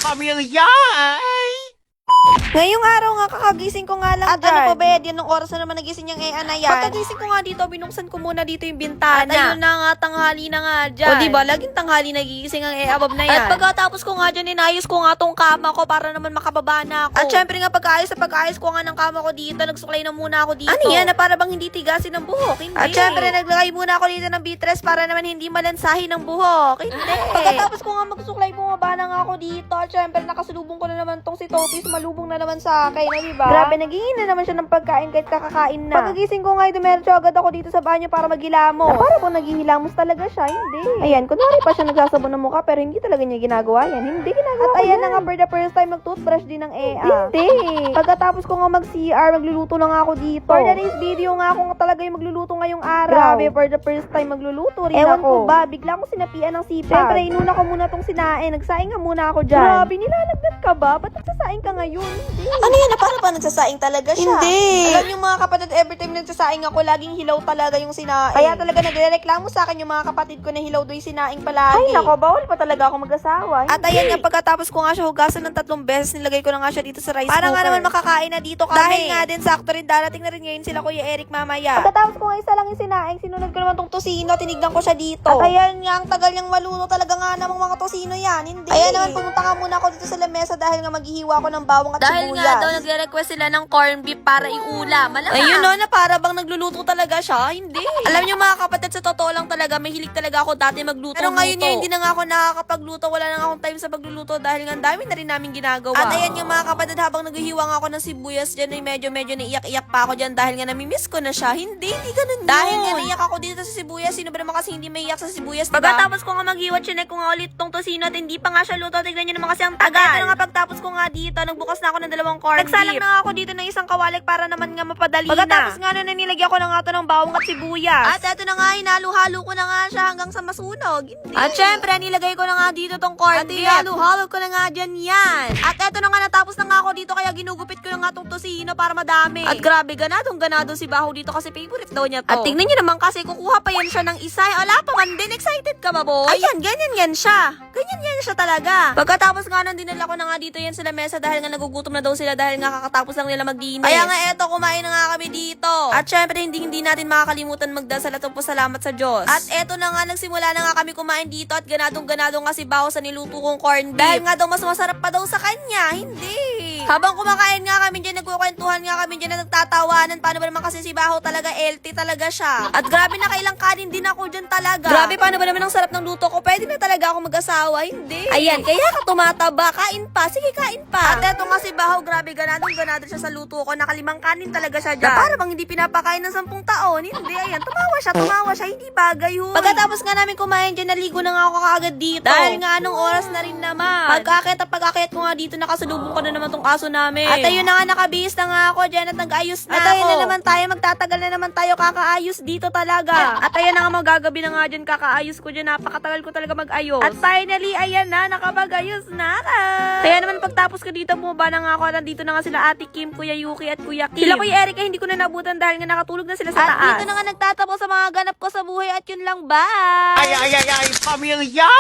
Pamilya! Ngayong araw nga, kakagising ko nga lang At dyan. ano pa ba yan? Nung oras na naman nagising yung EA na yan. Pagkagising ko nga dito, binuksan ko muna dito yung bintana. At ayun na nga, tanghali na nga dyan. O diba, laging tanghali nagigising ang above na yan. At pagkatapos ko nga dyan, inayos ko nga tong kama ko para naman makababa na ako. At syempre nga, pagkaayos ko nga ng kama ko dito, nagsuklay na muna ako dito. Ano yan? Na para bang hindi tigasin ng buhok? Hindi. At syempre, naglagay muna ako dito ng bitres para naman hindi malansahin ng buhok. Hindi. Pagkatapos ko nga magsuklay, bumaba na nga ako dito. At syempre, nakasalubong ko na naman tong si Totis. Malubong na naman sa akin, diba? Grabe, nagingin na naman siya ng pagkain kahit kakakain na. Pagkagising ko nga, dumiretso agad ako dito sa banyo para maghilamos. Na para bang naghihilamos talaga siya, hindi. Ayan, kunwari pa siya nagsasabon ng mukha pero hindi talaga niya ginagawa yan. Hindi ginagawa. At ayan na nga, for the first time, mag-toothbrush din ng EA. Hindi. Pagkatapos ko nga mag-CR, magluluto na nga ako dito. For today's video nga, ako nga talaga yung magluluto ngayong araw. Grabe, for the first time, magluluto rin Ewan ako. ko ba, bigla akong sinapian ng sipag. Siyempre, inuna ko muna tong sinain. Nagsaing nga muna ako dyan. Grabe, nilalagnat ka ba? Ba't nagsasaing ka ngayon? Hindi. Ano yan? Na para ba nagsasaing talaga siya? Hindi. Alam yung mga kapatid, every time nagsasaing ako, laging hilaw talaga yung sinaing. Kaya talaga nagrereklamo sa akin yung mga kapatid ko na hilaw doy sinaing palagi. Ay, nako, bawal pa talaga ako mag-asawa. At ayan nga, pagkatapos ko nga siya hugasan ng 3 beses, nilagay ko na nga siya dito sa rice Para cooker. nga naman makakain na dito kami. Dahil nga din, sakto rin, darating na rin ngayon sila Kuya Eric mamaya. Pagkatapos ko nga isa lang yung sinaing, sinunod ko naman tong tosino, tinignan ko siya dito. At ayan nga, ang tagal niyang maluto talaga nga namang mga tosino yan, hindi. Ayan naman, pumunta nga muna ako dito sa lamesa dahil nga maghihiwa ako ng bawang at Dahil sibuyas. nga daw nagre-request sila ng corned beef para iulam. Malamang. Ayun no, na para bang nagluluto talaga siya? Hindi. Alam niyo mga kapatid, sa totoo lang talaga, may hilig talaga ako dati magluto. Pero ngayon nga, hindi na nga ako nakakapagluto. Wala na nga akong time sa pagluluto dahil nga ang dami na rin namin ginagawa. At ayan yung mga kapatid, habang naghihiwa nga ako ng sibuyas dyan, ay medyo naiyak-iyak pa ako dyan dahil nga namimiss ko na siya. Hindi ganun yun. Dahil nga naiyak ako dito sa sibuyas, sino ba naman kasi hindi maiyak sa sibuyas, diba? Pagkatapos ko nga maghiwa, chinek ko nga ulit tong tosino at hindi pa nga siya luto. Tignan nyo naman kasi ang tagal. At ito na nga, pagtapos ko nga dito, nagbukas na ako ng 2 corned beef. Nagsalang na ako dito ng isang kawalik para naman nga mapadali Pagkatapos na. nga na nilagyan ko na nga ito ng bawang at sibuyas. At eto na nga, hinalo-halo ko na nga siya hanggang sa masunog. Hindi. At syempre, nilagay ko na nga dito tong corned At beef. hinalo-halo ko na nga dyan yan. At eto na nga, natapos na nga ako dito kaya ginugupit ko na nga tong tosino para madami. At grabe, ganado si Baho dito kasi favorite daw niya to. At tingnan nyo naman kasi, kukuha pa yan siya ng isa. Ala pa man din, excited ka ba, boy? Ayan, ganyan yan siya. Ganyan yan siya talaga. Pagkatapos nga nang dinala ko na nga dito yan sila mesa dahil nga nagugutom na daw sila dahil nga kakatapos lang nila mag-dinis. Kaya nga eto, kumain na nga kami dito. At syempre, hindi natin makakalimutan magdasal at salamat sa Diyos. At eto na nga, nagsimula na nga kami kumain dito at ganadong-ganado nga si Bao sa niluto kong corned beef. Dahil nga daw mas masarap pa daw sa kanya. Hindi. Habang kumakain nga kami dyan, nagkukwentuhan nga kami dyan na nagtatawanan. Paano ba naman kasi si Baho talaga, healthy talaga siya. At grabe na kailang kanin din ako dyan talaga. Grabe, paano ba naman ang sarap ng luto ko? Pwede na talaga ako mag-asawa? Hindi. Ayan, kaya ka tumataba. Kain pa. Sige, kain pa. At eto nga si Baho, grabe, ganado siya sa luto ko. Nakalimang kanin talaga siya dyan. Na para bang hindi pinapakain ng 10 taon. Hindi, ayan, tumawa siya. Hindi bagay yun. Pagkatapos nga namin kumain dyan, naligo na nga ako kaagad dito. Dahil nga anong oras na rin naman. Pagkakit ko nga dito, nakasalubong ko na naman tong aso namin. At ayun na nga, nakabihis na nga ako dyan at nag-ayos na ako. At ayun na naman tayo, magtatagal na naman tayo kakaayos dito talaga. At ayun na nga, magagabi na nga dyan, kakaayos ko dyan. Napakatagal ko talaga mag-ayos. At finally, ayan na, nakapag-ayos na ka. Kaya naman pagtapos ko dito, bumaba na nga ako. At dito na nga sila Ate Kim, Kuya Yuki at Kuya Kim. Sila Kuya Eric, hindi ko na nabutan dahil nga nakatulog na sila sa taas. At dito na nga nagtatapos sa mga ganap ko sa buhay at yun lang, bye! Pamilya!